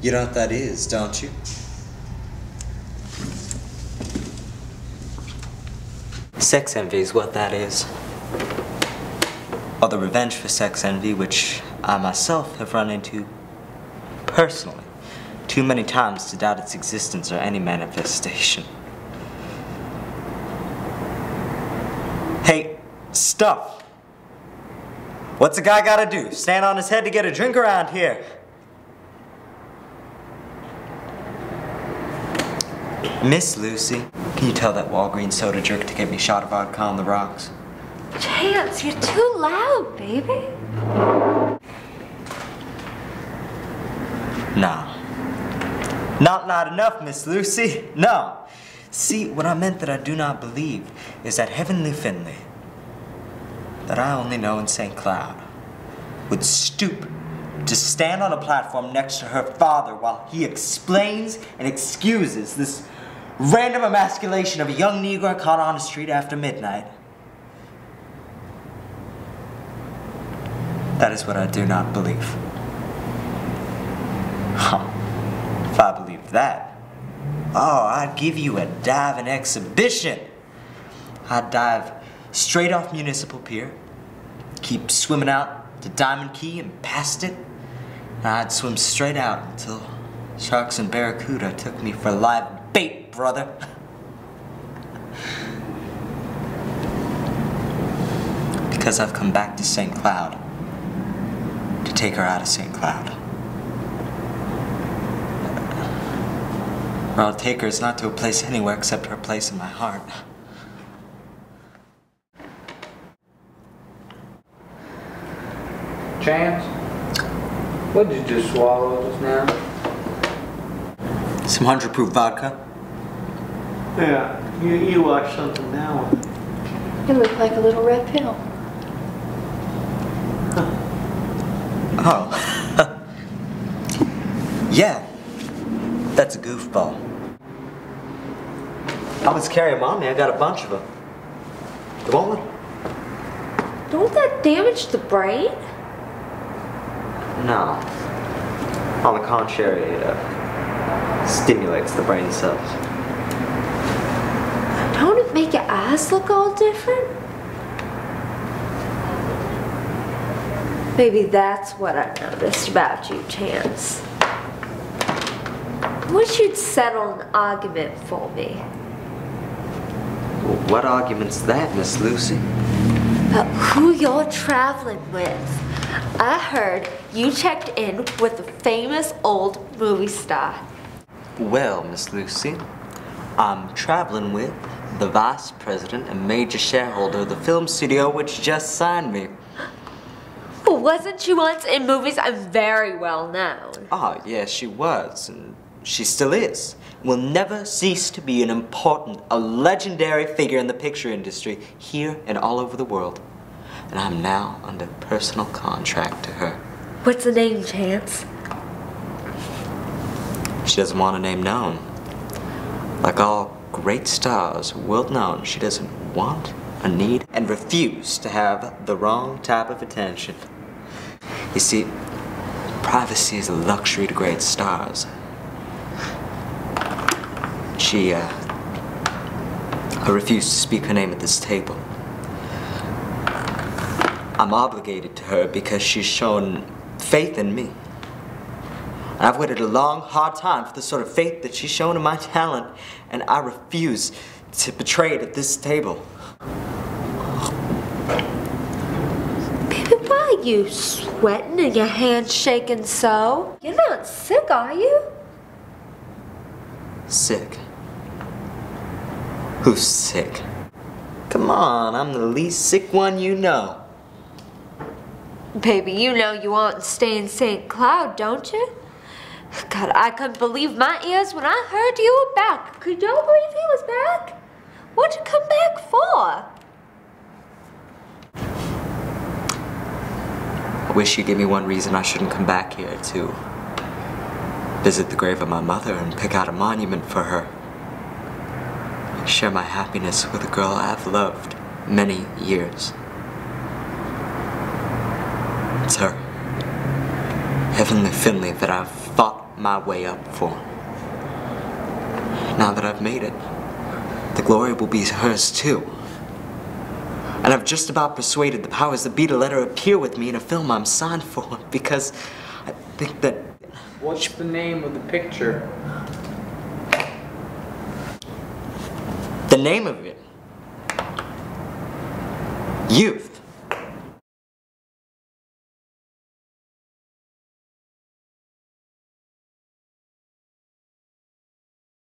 You know what that is, don't you? Sex envy is what that is. Or the revenge for sex envy, which I myself have run into personally too many times to doubt its existence or any manifestation. Hey, stuff! What's a guy gotta do? Stand on his head to get a drink around here? Miss Lucy, can you tell that Walgreens soda jerk to get me a shot of vodka on the rocks? Chance, you're too loud, baby. No. Not enough, Miss Lucy. No. See, what I meant that I do not believe is that Heavenly Finley, that I only know in St. Cloud, would stoop to stand on a platform next to her father while he explains and excuses this random emasculation of a young Negro caught on the street after midnight. That is what I do not believe. Huh. If I believed that, oh, I'd give you a diving exhibition. I'd dive straight off Municipal Pier, keep swimming out to Diamond Key and past it, and I'd swim straight out until sharks and barracuda took me for live bait, brother. Because I've come back to St. Cloud to take her out of St. Cloud. Where I'll take her is not to a place anywhere except her place in my heart. Chance? What did you just swallow just now? Some 100 proof vodka. Yeah, you washed something down with it. You look like a little red pill. Oh. Yeah. That's a goofball. I was carrying them on me. I got a bunch of them. You want one? Don't that damage the brain? No. On the contrary, it stimulates the brain cells. Don't it make your eyes look all different? Maybe that's what I noticed about you, Chance. I wish you'd settle an argument for me. Well, what argument's that, Miss Lucy? About who you're traveling with. I heard you checked in with a famous old movie star. Well, Miss Lucy, I'm traveling with the vice president and major shareholder of the film studio which just signed me. Well, wasn't she once in movies and very well known? Oh, yes, she was, and she still is. Will never cease to be an important, a legendary figure in the picture industry here and all over the world. And I'm now under personal contract to her. What's the name, Chance? She doesn't want a name known. Like all great stars, world known, she doesn't want, a need, and refuse to have the wrong type of attention. You see, privacy is a luxury to great stars. I refused to speak her name at this table. I'm obligated to her because she's shown faith in me. And I've waited a long, hard time for the sort of faith that she's shown in my talent, and I refuse to betray it at this table. Baby, why are you sweating and your hands shaking so? You're not sick, are you? Sick? Who's sick? Come on, I'm the least sick one you know. Baby, you know you want to stay in St. Cloud, don't you? God, I couldn't believe my ears when I heard you were back. Could y'all believe he was back? What'd you come back for? I wish you'd give me one reason I shouldn't come back here to visit the grave of my mother and pick out a monument for her. And share my happiness with a girl I've loved many years. It's her, Heavenly Finley, that I've fought my way up for. Now that I've made it, the glory will be hers too. And I've just about persuaded the powers that be to let her appear with me in a film I'm signed for, because I think that... What's the name of the picture? The name of it? Youth.